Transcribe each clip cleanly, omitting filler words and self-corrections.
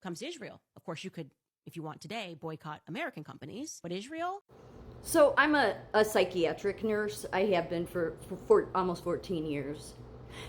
comes to Israel. Of course, you could, if you want today, boycott American companies, but Israel? So I'm a psychiatric nurse. I have been for almost 14 years.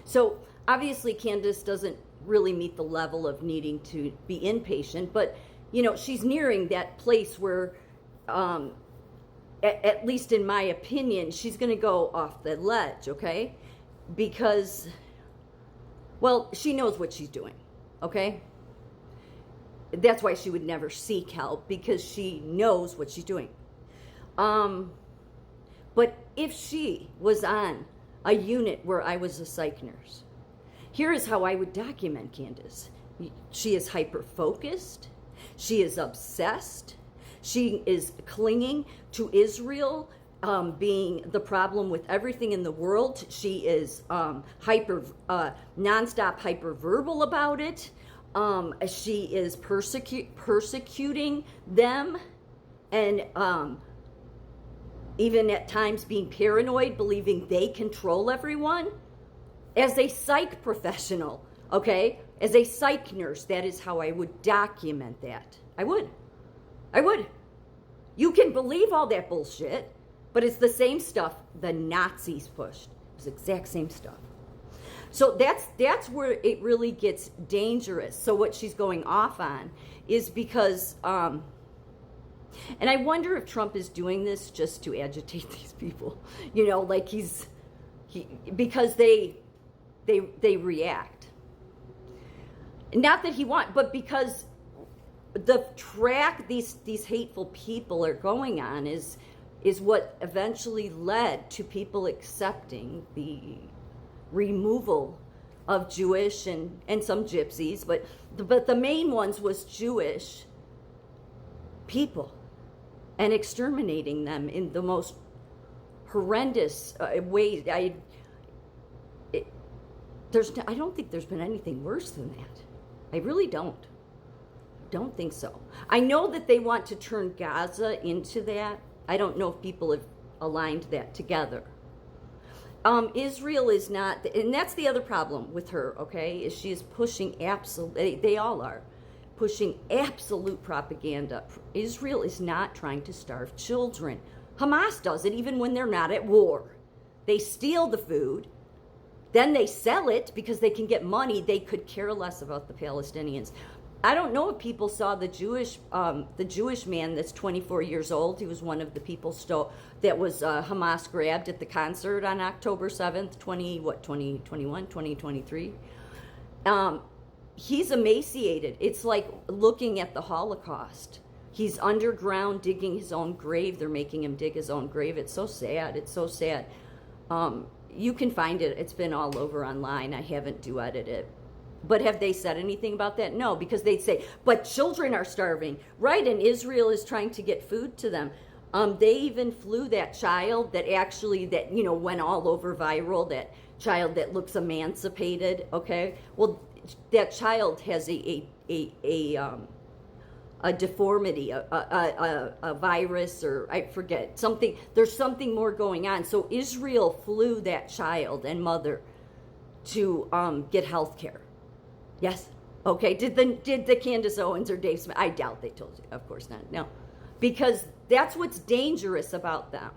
So obviously Candace doesn't really meet the level of needing to be inpatient, but she's nearing that place where, at least in my opinion, she's going to go off the ledge, okay? Because, well, she knows what she's doing, okay? That's why she would never seek help, because she knows what she's doing. But if she was on a unit where I was a psych nurse, here is how I would document Candace. She is hyper-focused. She is obsessed. She is clinging to Israel, being the problem with everything in the world. She is nonstop hyper-verbal about it. She is persecuting them, and even at times being paranoid, believing they control everyone. As a psych professional, okay, as a psych nurse, that is how I would document that. I would. You can believe all that bullshit, but it's the same stuff the Nazis pushed. It's the exact same stuff. So that's where it really gets dangerous. So what she's going off on is because, and I wonder if Trump is doing this just to agitate these people, like because they react. Not that he wants, but because the track these hateful people are going on is what eventually led to people accepting the removal of Jewish and some gypsies, but the main ones was Jewish people, and exterminating them in the most horrendous ways. I don't think there's been anything worse than that. I really don't think so. I know that they want to turn Gaza into that. I don't know if people have aligned that together. Israel is not, and that's the other problem with her, okay, is she is pushing they all are, pushing absolute propaganda. Israel is not trying to starve children. Hamas does it even when they're not at war. They steal the food, then they sell it because they can get money. They could care less about the Palestinians. I don't know if people saw the Jewish man that's 24 years old. He was one of the people that was Hamas grabbed at the concert on October 7th, 2023. He's emaciated. It's like looking at the Holocaust. He's underground digging his own grave. They're making him dig his own grave. It's so sad. It's so sad. You can find it. It's been all over online. I haven't duetted it. But have they said anything about that? No, because they'd say, but children are starving, right? And Israel is trying to get food to them. They even flew that child that went all over viral, that child that looks emancipated, okay? Well, that child has a deformity, a virus, or I forget, something. There's something more going on. So Israel flew that child and mother to get health care. Yes. Okay. Did the Candace Owens or Dave Smith? I doubt they told you. Of course not. No. Because that's what's dangerous about them.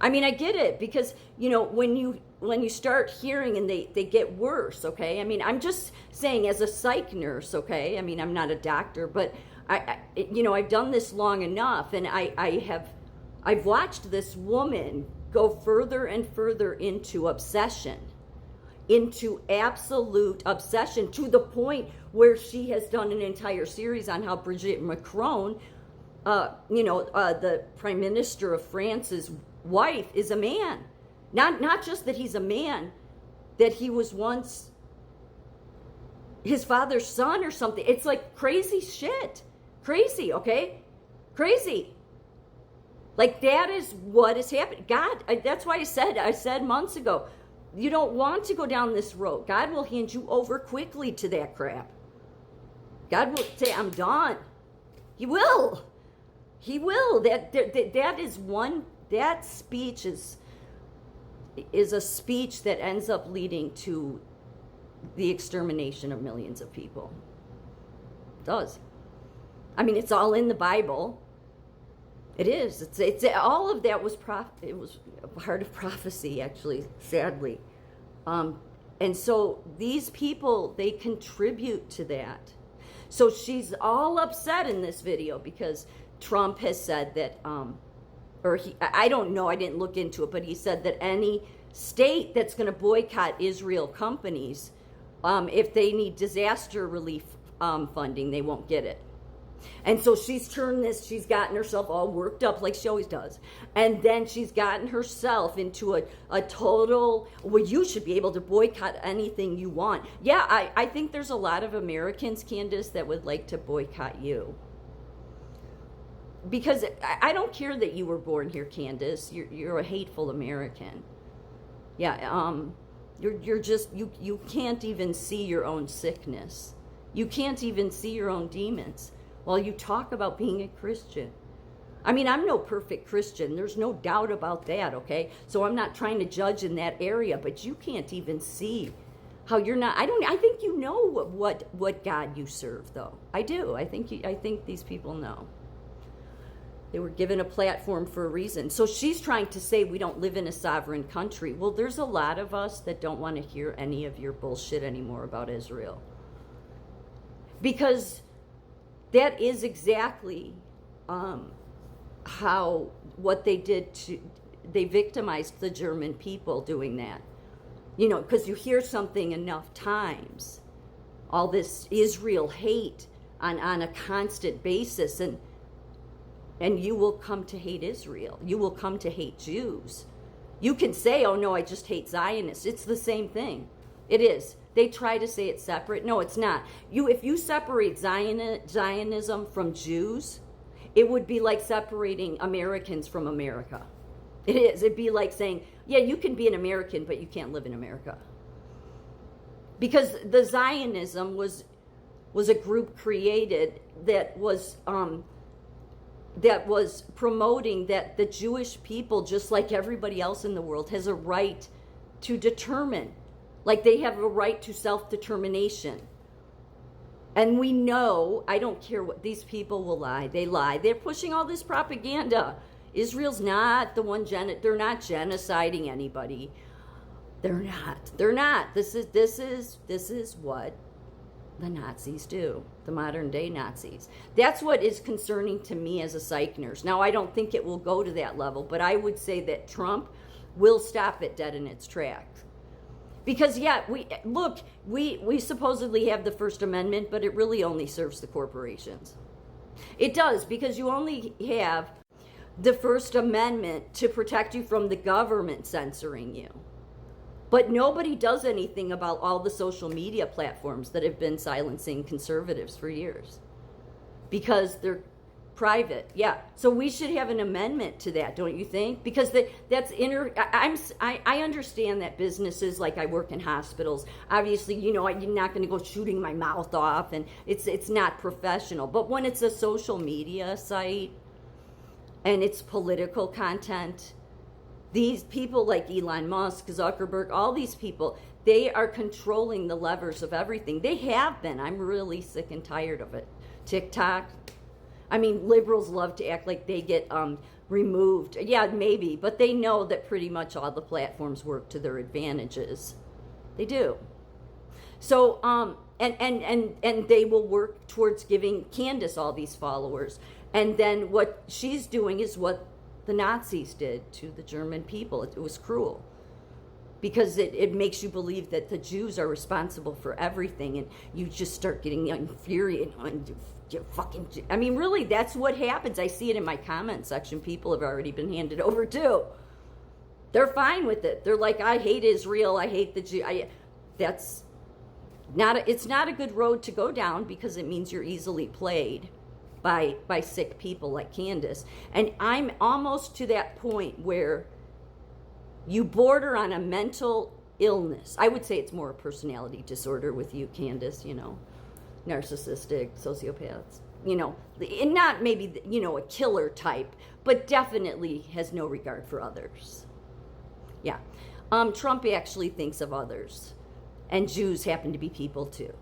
I mean, I get it, because, when you start hearing and they get worse, okay? I mean, I'm just saying as a psych nurse, okay? I mean, I'm not a doctor, but I've done this long enough, and I've watched this woman go further and further into obsession, into absolute obsession, to the point where she has done an entire series on how Brigitte Macron, the Prime Minister of France's wife, is a man. Not just that he's a man, that he was once his father's son or something. It's like crazy shit. Crazy, okay? Crazy. Like, that is what is happening. God, that's why I said months ago, you don't want to go down this road. God will hand you over quickly to that crap. God will say, I'm done. He will. He will. That speech is a speech that ends up leading to the extermination of millions of people. It does. I mean, it's all in the Bible. It is. It's all of that was it was part of prophecy, actually, sadly. And so these people, they contribute to that. So she's all upset in this video because Trump has said that, I don't know, I didn't look into it, but he said that any state that's going to boycott Israel companies, if they need disaster relief funding, they won't get it. And so she's gotten herself all worked up like she always does. And then she's gotten herself into a total, well, you should be able to boycott anything you want. Yeah, I think there's a lot of Americans, Candace, that would like to boycott you. Because I don't care that you were born here, Candace. You're a hateful American. Yeah, you're just, you can't even see your own sickness. You can't even see your own demons. While you talk about being a Christian. I mean, I'm no perfect Christian. There's no doubt about that, okay? So I'm not trying to judge in that area, but you can't even see how you're not. I think you know what God you serve, though. I do. I think these people know. They were given a platform for a reason. So she's trying to say we don't live in a sovereign country. Well, there's a lot of us that don't want to hear any of your bullshit anymore about Israel. Because that is exactly what they did they victimized the German people doing that. You know, because you hear something enough times, all this Israel hate on a constant basis, and you will come to hate Israel. You will come to hate Jews. You can say, oh no, I just hate Zionists. It's the same thing. It is. They try to say it's separate. No, it's not. If you separate Zionism from Jews, it would be like separating Americans from America. It is. It'd be like saying, yeah, you can be an American, but you can't live in America. Because the Zionism was a group created that was promoting that the Jewish people, just like everybody else in the world, has a right to determine. Like they have a right to self-determination. And we know, I don't care what, these people will lie. They lie. They're pushing all this propaganda. Israel's not the one, they're not genociding anybody. They're not. This is what the Nazis do, the modern day Nazis. That's what is concerning to me as a psych nurse. Now, I don't think it will go to that level, but I would say that Trump will stop it dead in its tracks. Because, yeah, we supposedly have the First Amendment, but it really only serves the corporations. It does, because you only have the First Amendment to protect you from the government censoring you. But nobody does anything about all the social media platforms that have been silencing conservatives for years. Because they're private. Yeah. So we should have an amendment to that, don't you think? Because I understand that businesses, like I work in hospitals, obviously, you know, you're not going to go shooting my mouth off, and it's not professional. But when it's a social media site and it's political content, these people like Elon Musk, Zuckerberg, all these people, they are controlling the levers of everything. They have been. I'm really sick and tired of it. TikTok. I mean, liberals love to act like they get removed. Yeah, maybe, but they know that pretty much all the platforms work to their advantages. They do. So, and they will work towards giving Candace all these followers. And then what she's doing is what the Nazis did to the German people. It was cruel. Because it makes you believe that the Jews are responsible for everything, and you just start getting infuriated. I mean, really, that's what happens. I see it in my comment section. People have already been handed over too. They're fine with it. They're like, I hate Israel. I hate the Jew. It's not a good road to go down, because it means you're easily played by sick people like Candace. And I'm almost to that point where you border on a mental illness. I would say it's more a personality disorder with you, Candace, you know, narcissistic, sociopaths, you know, and not maybe, you know, a killer type, but definitely has no regard for others. Yeah. Trump actually thinks of others, and Jews happen to be people too.